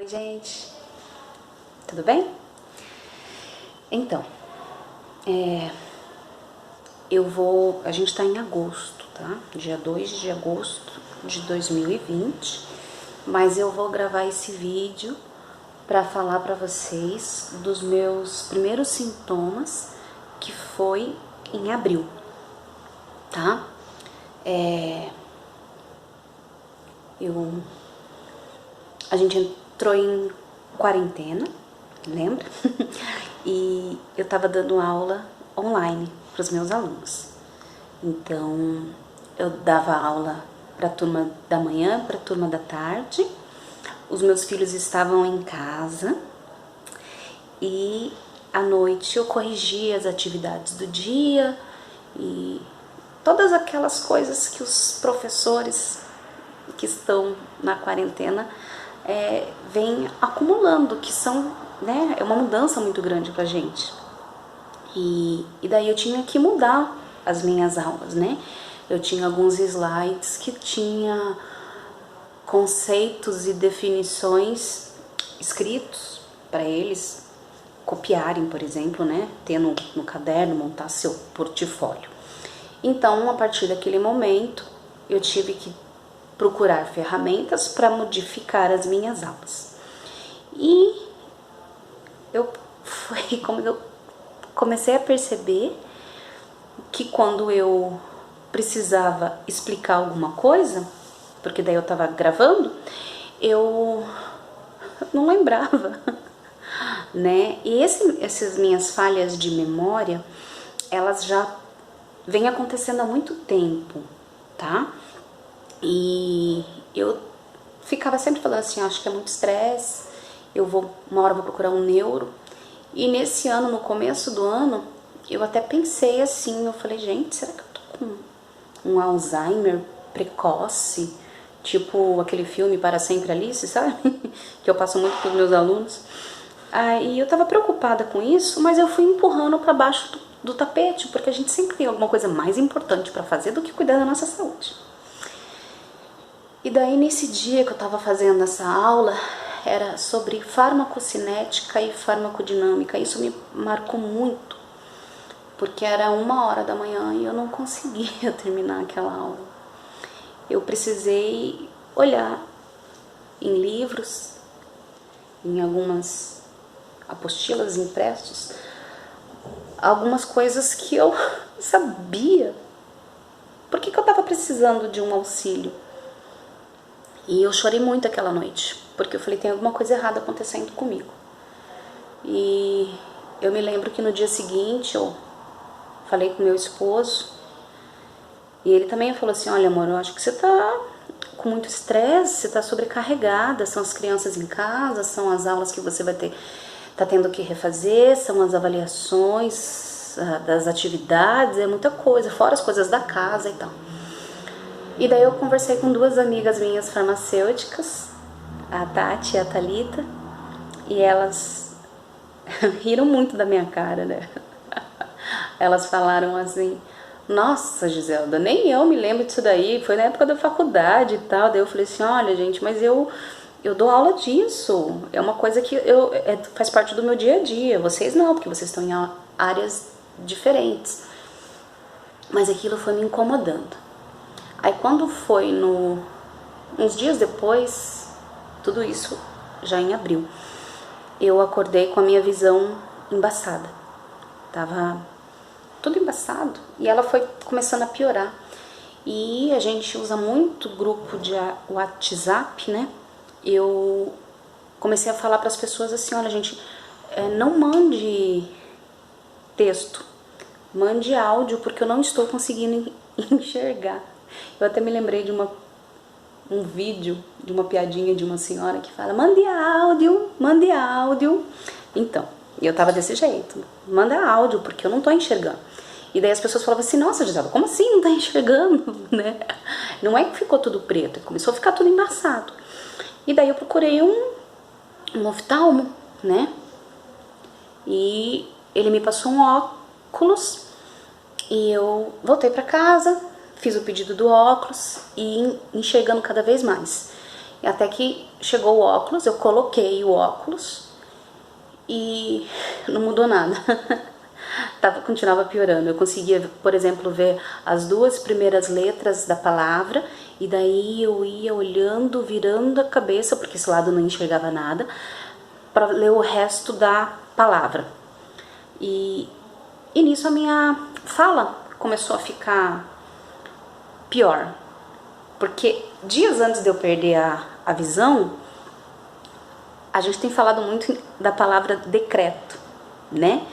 Oi, gente, tudo bem? Então, a gente tá em agosto, tá? Dia 2 de agosto de 2020, mas eu vou gravar esse vídeo para falar para vocês dos meus primeiros sintomas, que foi em abril, tá? A gente entrou em quarentena, lembra? E eu tava dando aula online para os meus alunos. Então, eu dava aula para a turma da manhã, para a turma da tarde. Os meus filhos estavam em casa e à noite eu corrigia as atividades do dia e todas aquelas coisas que os professores que estão na quarentena vêm acumulando, que são, né, é uma mudança muito grande pra gente. E daí eu tinha que mudar as minhas aulas, né? Eu tinha alguns slides que tinha conceitos e definições escritos para eles copiarem, por exemplo, né? Ter no caderno, montar seu portfólio. Então, a partir daquele momento, eu tive que procurar ferramentas para modificar as minhas aulas. E foi como eu comecei a perceber que quando eu precisava explicar alguma coisa, porque daí eu estava gravando, eu não lembrava, né? E essas minhas falhas de memória, elas já vêm acontecendo há muito tempo, tá? E eu ficava sempre falando assim, acho que é muito estresse, uma hora eu vou procurar um neuro. E nesse ano, no começo do ano, eu até pensei assim, eu falei, gente, será que eu tô com um Alzheimer precoce? Tipo aquele filme Para Sempre Alice, sabe? Que eu passo muito pros meus alunos. Aí eu tava preocupada com isso, mas eu fui empurrando para baixo do tapete, porque a gente sempre tem alguma coisa mais importante para fazer do que cuidar da nossa saúde. E daí nesse dia que eu tava fazendo essa aula, era sobre farmacocinética e farmacodinâmica. Isso me marcou muito, porque era 1h da manhã e eu não conseguia terminar aquela aula. Eu precisei olhar em livros, em algumas apostilas impressos, algumas coisas que eu sabia. Por que eu tava precisando de um auxílio? E eu chorei muito aquela noite, porque eu falei, tem alguma coisa errada acontecendo comigo. E eu me lembro que no dia seguinte eu falei com meu esposo, e ele também falou assim, olha amor, eu acho que você tá com muito estresse, você tá sobrecarregada, são as crianças em casa, são as aulas que você tá tendo que refazer, são as avaliações das atividades, é muita coisa, fora as coisas da casa e tal. E daí eu conversei com 2 amigas minhas farmacêuticas, a Tati e a Thalita, e elas riram muito da minha cara, né? Elas falaram assim, nossa, Giselda, nem eu me lembro disso daí, foi na época da faculdade e tal. Daí eu falei assim, olha gente, mas eu dou aula disso, é uma coisa que faz parte do meu dia a dia, vocês não, porque vocês estão em áreas diferentes. Mas aquilo foi me incomodando. Aí quando foi uns dias depois, tudo isso já em abril, eu acordei com a minha visão embaçada. Tava tudo embaçado e ela foi começando a piorar. E a gente usa muito grupo de WhatsApp, né? Eu comecei a falar para as pessoas assim, olha gente, não mande texto, mande áudio, porque eu não estou conseguindo enxergar. Eu até me lembrei de um vídeo, de uma piadinha de uma senhora que fala, mande áudio, mande áudio. Então, eu tava desse jeito, manda áudio, porque eu não tô enxergando. E daí as pessoas falavam assim, nossa, Gisela, como assim não tá enxergando, né? Não é que ficou tudo preto, começou a ficar tudo embaçado. E daí eu procurei um oftalmo, né? E ele me passou um óculos e eu voltei pra casa, fiz o pedido do óculos e enxergando cada vez mais. E até que chegou o óculos, eu coloquei o óculos e não mudou nada. Continuava piorando. Eu conseguia, por exemplo, ver as 2 primeiras letras da palavra, e daí eu ia olhando, virando a cabeça, porque esse lado não enxergava nada, para ler o resto da palavra. E nisso a minha fala começou a ficar pior, porque dias antes de eu perder a visão, a gente tem falado muito da palavra decreto, né?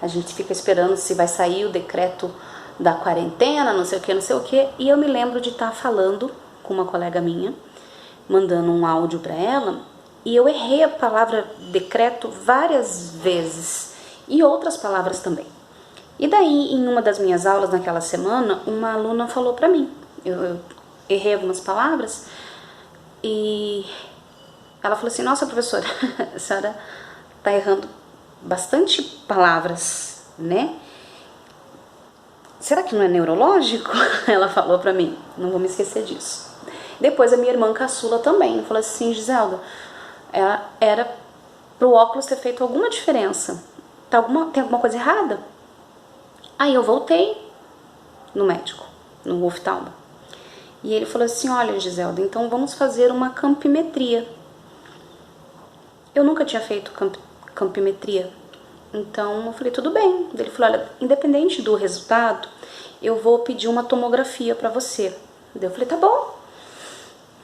A gente fica esperando se vai sair o decreto da quarentena, não sei o que, não sei o que. E eu me lembro de estar falando com uma colega minha, mandando um áudio para ela, e eu errei a palavra decreto várias vezes, e outras palavras também. E daí, em uma das minhas aulas naquela semana, uma aluna falou para mim, eu errei algumas palavras, e ela falou assim: nossa, professora, a senhora tá errando bastante palavras, né? Será que não é neurológico? Ela falou pra mim, não vou me esquecer disso. Depois a minha irmã caçula também falou assim: Giselda, era pro óculos ter feito alguma diferença. Tem alguma coisa errada? Aí eu voltei no médico, no oftalmo. E ele falou assim: olha, Giselda, então vamos fazer uma campimetria. Eu nunca tinha feito campimetria. Então eu falei, tudo bem. Ele falou, olha, independente do resultado, eu vou pedir uma tomografia pra você. Eu falei, tá bom.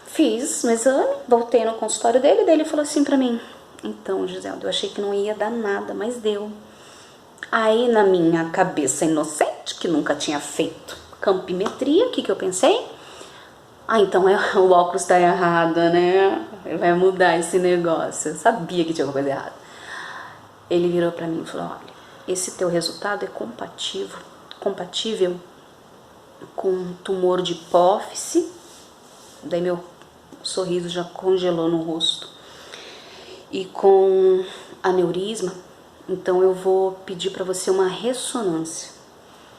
Fiz um exame, voltei no consultório dele, daí ele falou assim pra mim: então, Giselda, eu achei que não ia dar nada, mas deu. Aí na minha cabeça inocente, que nunca tinha feito campimetria, o que eu pensei? Ah, então o óculos tá errado, né? Vai mudar esse negócio. Eu sabia que tinha alguma coisa errada. Ele virou pra mim e falou: olha, esse teu resultado é compatível com tumor de hipófise. Daí meu sorriso já congelou no rosto. E com aneurisma. Então eu vou pedir pra você uma ressonância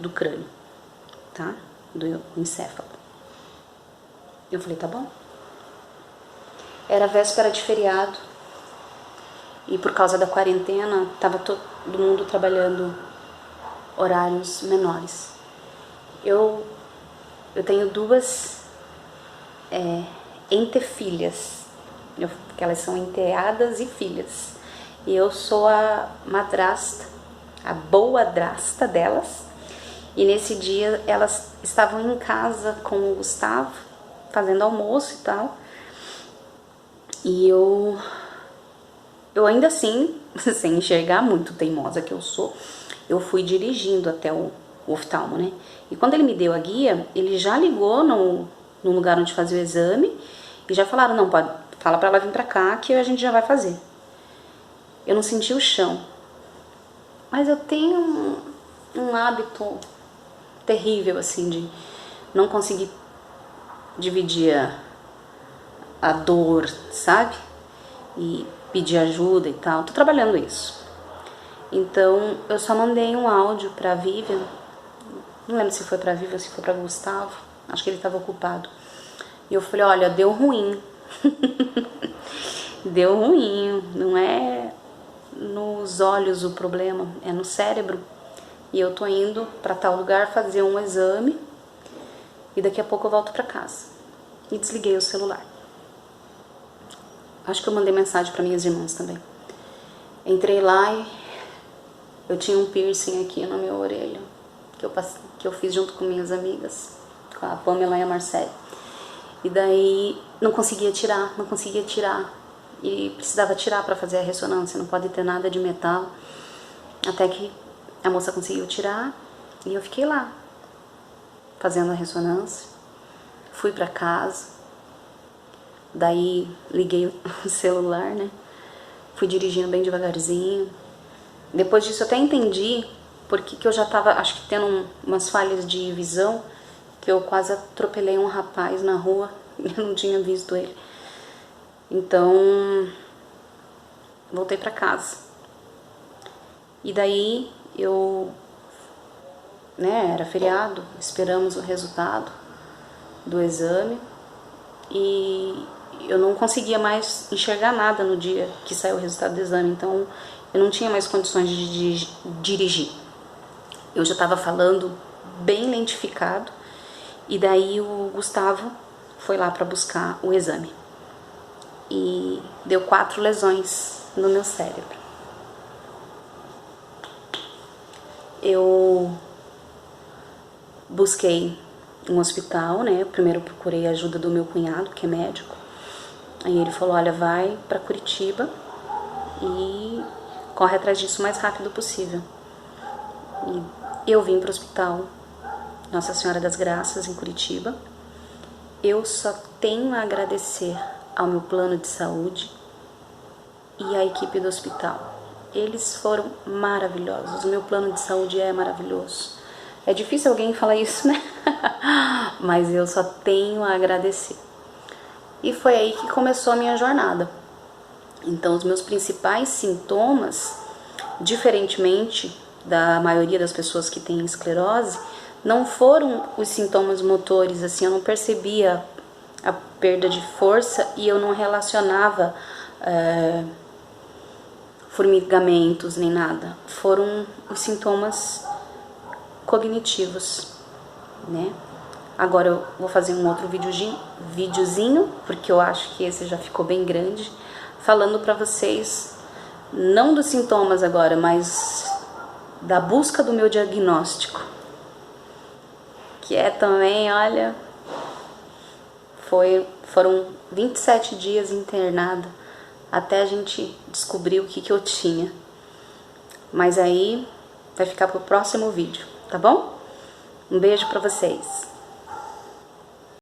do crânio, tá? Do encéfalo. Eu falei, tá bom. Era véspera de feriado. E por causa da quarentena, tava todo mundo trabalhando horários menores. Eu tenho 2 entefilhas, que elas são enteadas e filhas. E eu sou a madrasta, a boadrasta delas. E nesse dia elas estavam em casa com o Gustavo, fazendo almoço e tal. E eu ainda assim, sem enxergar, muito teimosa que eu sou, eu fui dirigindo até o oftalmo, né? E quando ele me deu a guia, ele já ligou no lugar onde fazia o exame e já falaram: não, pode, fala pra ela vir pra cá que a gente já vai fazer. Eu não senti o chão, mas eu tenho um hábito terrível, assim, de não conseguir dividir a dor, sabe? E pedir ajuda e tal. Tô trabalhando isso. Então, eu só mandei um áudio pra Vivian. Não lembro se foi pra Vivian ou se foi pra Gustavo. Acho que ele tava ocupado. E eu falei, olha, deu ruim. Deu ruim. Não é nos olhos o problema, é no cérebro. E eu tô indo pra tal lugar fazer um exame. E daqui a pouco eu volto pra casa. E desliguei o celular. Acho que eu mandei mensagem para minhas irmãs também. Entrei lá e eu tinha um piercing aqui na minha orelha, que eu fiz junto com minhas amigas, com a Pamela e a Marcele. E daí não conseguia tirar. E precisava tirar para fazer a ressonância, não pode ter nada de metal. Até que a moça conseguiu tirar e eu fiquei lá, fazendo a ressonância. Fui para casa. Daí liguei o celular, né? Fui dirigindo bem devagarzinho. Depois disso eu até entendi porque que eu já tava, acho que tendo umas falhas de visão, que eu quase atropelei um rapaz na rua e eu não tinha visto ele. Então, voltei pra casa. E daí era feriado, esperamos o resultado do exame. E eu não conseguia mais enxergar nada no dia que saiu o resultado do exame, então eu não tinha mais condições de dirigir. Eu já estava falando bem lentificado, e daí o Gustavo foi lá para buscar o exame. E deu 4 lesões no meu cérebro. Eu busquei um hospital, né? Primeiro eu procurei a ajuda do meu cunhado, que é médico. Aí ele falou, olha, vai para Curitiba e corre atrás disso o mais rápido possível. E eu vim para o hospital Nossa Senhora das Graças, em Curitiba. Eu só tenho a agradecer ao meu plano de saúde e à equipe do hospital. Eles foram maravilhosos, o meu plano de saúde é maravilhoso. É difícil alguém falar isso, né? Mas eu só tenho a agradecer. E foi aí que começou a minha jornada. Então, os meus principais sintomas, diferentemente da maioria das pessoas que têm esclerose, não foram os sintomas motores, assim, eu não percebia a perda de força e eu não relacionava formigamentos nem nada. Foram os sintomas cognitivos, né? Agora eu vou fazer um outro videozinho, porque eu acho que esse já ficou bem grande, falando para vocês, não dos sintomas agora, mas da busca do meu diagnóstico, que é também, olha, foram 27 dias internada até a gente descobrir o que eu tinha. Mas aí vai ficar pro próximo vídeo, tá bom? Um beijo para vocês.